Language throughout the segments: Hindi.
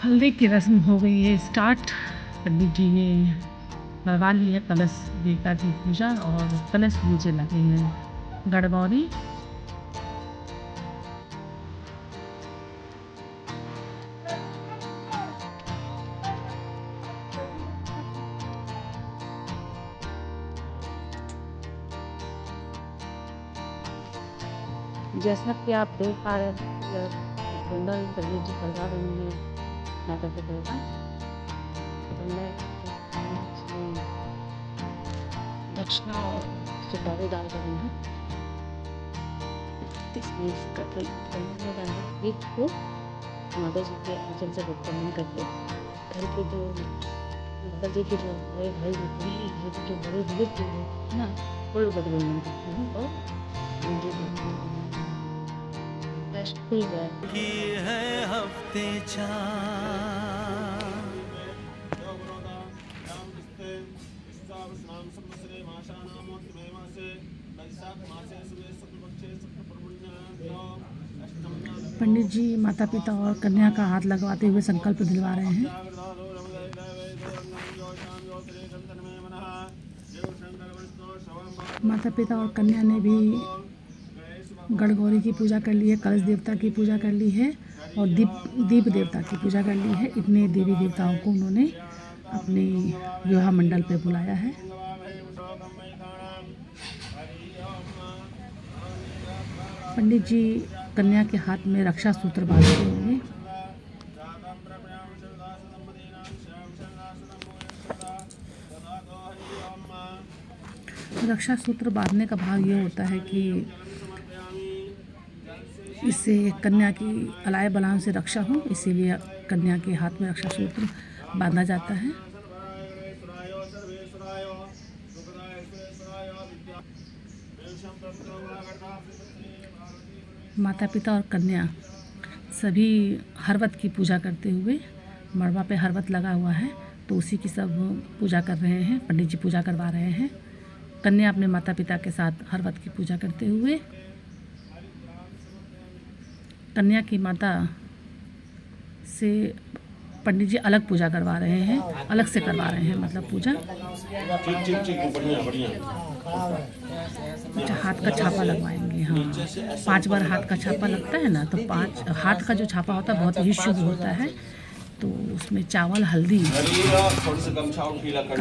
हल्दी की रस्म हो गई है स्टार्ट। पंडित जी ने लगा ली है कलश देवता की पूजा और कलश पूजे लगे हैं गणगौरी। जैसा कि आप देख पा रहे हैं कुंडल पंडित जी करवा रही है माता पिता का। तो मैं इसमें दक्षिणा और सुपारी डाल रही हूँ। इसमें कटल में डालना एक को माता जी के आंचल से भुगतान करके घर के जो माता जी के जो बड़े भाई होते हैं जो बड़े बुजुर्ग हैं ना वो बदलना करते हैं और की है हफ्ते पंडित जी माता पिता और कन्या का हाथ लगवाते हुए संकल्प दिलवा रहे हैं। माता पिता और कन्या ने भी गणगौरी की पूजा कर ली है, कलश देवता की पूजा कर ली है और दीप देवता की पूजा कर ली है। इतने देवी देवताओं को उन्होंने अपने विवाह मंडल पे बुलाया है। पंडित जी कन्या के हाथ में रक्षा सूत्र बांधते हुए रक्षा सूत्र बांधने का भाव ये होता है कि इससे कन्या की अलाय बलाओं से रक्षा हो, इसीलिए कन्या के हाथ में रक्षा सूत्र बांधा जाता है। माता पिता और कन्या सभी हरवत की पूजा करते हुए, मड़वा पे हरवत लगा हुआ है तो उसी की सब पूजा कर रहे हैं। पंडित जी पूजा करवा रहे हैं। कन्या अपने माता पिता के साथ हरवत की पूजा करते हुए, कन्या की माता से पंडित जी अलग पूजा करवा रहे हैं, अलग से करवा रहे हैं मतलब पूजा। अच्छा, हाथ का छापा लगवाएंगे। हाँ, 5 बार हाथ का छापा लगता है ना, तो 5 हाथ का जो छापा होता है बहुत ही शुभ होता है। तो उसमें चावल हल्दी का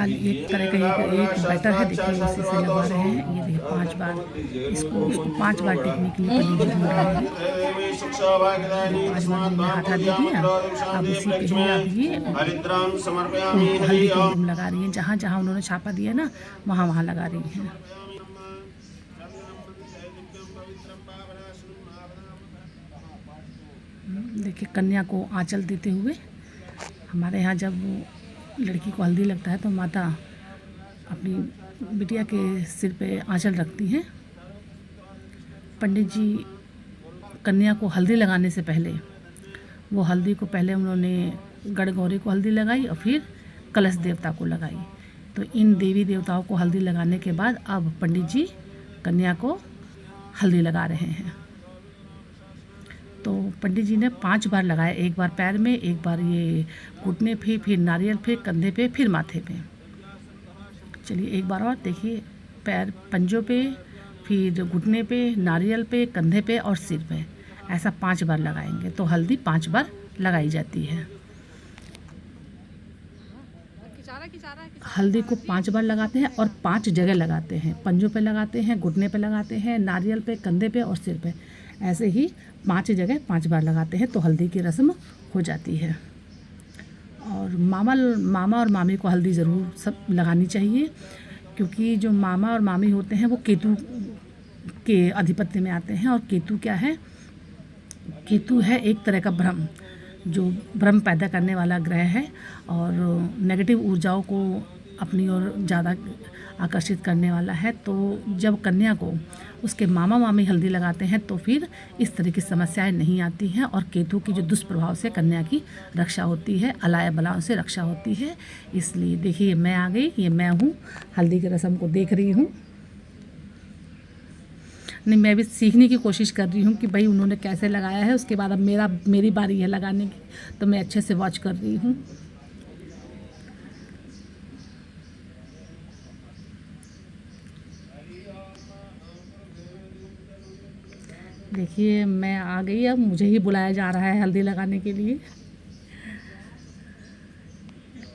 एक तरह का एक बैटर है, देखिए उसी से लगवा रहे हैं। ये देखिए 5 बार इसको 5 बार टेकने के लिए पंडित जी बोल रहे हैं। 5 बार मैंने हाथा दे दिया। अब उसी पे ही अब ये हल्दी कुमकुम लगा रही हैं। जहाँ जहाँ उन्होंने छापा दिया ना वहाँ वहाँ लगा रही हैं। देखिए कन्या को आंचल देते हुए, हमारे यहाँ जब लड़की को हल्दी लगता है तो माता अपनी बिटिया के सिर पे आंचल रखती हैं। पंडित जी कन्या को हल्दी लगाने से पहले वो हल्दी को पहले उन्होंने गणगौरी को हल्दी लगाई और फिर कलश देवता को लगाई। तो इन देवी देवताओं को हल्दी लगाने के बाद अब पंडित जी कन्या को हल्दी लगा रहे हैं। तो पंडित जी ने 5 बार लगाया, एक बार पैर में, एक बार ये घुटने पे, फिर नारियल पे, कंधे पे, फिर माथे पे। चलिए एक बार और देखिए, पैर पंजों पे, फिर घुटने पे, नारियल पे, कंधे पे और सिर पे, ऐसा 5 बार लगाएंगे। तो हल्दी 5 बार लगाई जाती है। हल्दी को 5 बार लगाते हैं और 5 जगह लगाते हैं। पंजों पे लगाते हैं, घुटने पे लगाते हैं, नारियल पे, कंधे पे और सिर पे, ऐसे ही 5 जगह 5 बार लगाते हैं तो हल्दी की रस्म हो जाती है। और मामा और मामी को हल्दी ज़रूर सब लगानी चाहिए, क्योंकि जो मामा और मामी होते हैं वो केतु के अधिपत्य में आते हैं। और केतु क्या है? केतु है एक तरह का ब्रह्म, जो भ्रम पैदा करने वाला ग्रह है और नेगेटिव ऊर्जाओं को अपनी ओर ज़्यादा आकर्षित करने वाला है। तो जब कन्या को उसके मामा मामी हल्दी लगाते हैं तो फिर इस तरह की समस्याएं नहीं आती हैं और केतु की जो दुष्प्रभाव से कन्या की रक्षा होती है, अलाय बलाओं से रक्षा होती है। इसलिए देखिए मैं आ गई, ये मैं हूँ, हल्दी की रस्म को देख रही हूँ। नहीं, मैं भी सीखने की कोशिश कर रही हूँ कि भाई उन्होंने कैसे लगाया है। उसके बाद अब मेरी बारी है लगाने की, तो मैं अच्छे से वॉच कर रही हूँ। देखिए मैं आ गई, अब मुझे ही बुलाया जा रहा है हल्दी लगाने के लिए।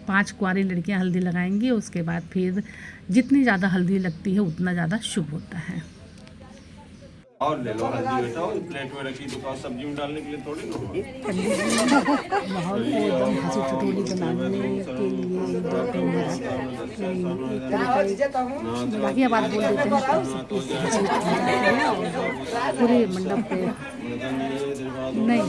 5 कुंवारी लड़कियां हल्दी लगाएंगी, उसके बाद फिर जितनी ज़्यादा हल्दी लगती है उतना ज़्यादा शुभ होता है। और ले लो हल्दी बेटा, वो प्लेट में रखी तो सब्जी में डालने के लिए थोड़ी ना होगा। माहौल को एकदम हंसी ठिठोली बनाने के लिए बाकी बात बोल देते हैं तो पूरे मंडप पे नहीं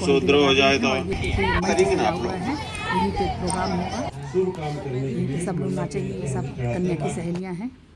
शूद्र हो जाए तो यही पे प्रोग्राम होगा। सब लोग नाचेंगे, सब कन्या की सहेलियां हैं।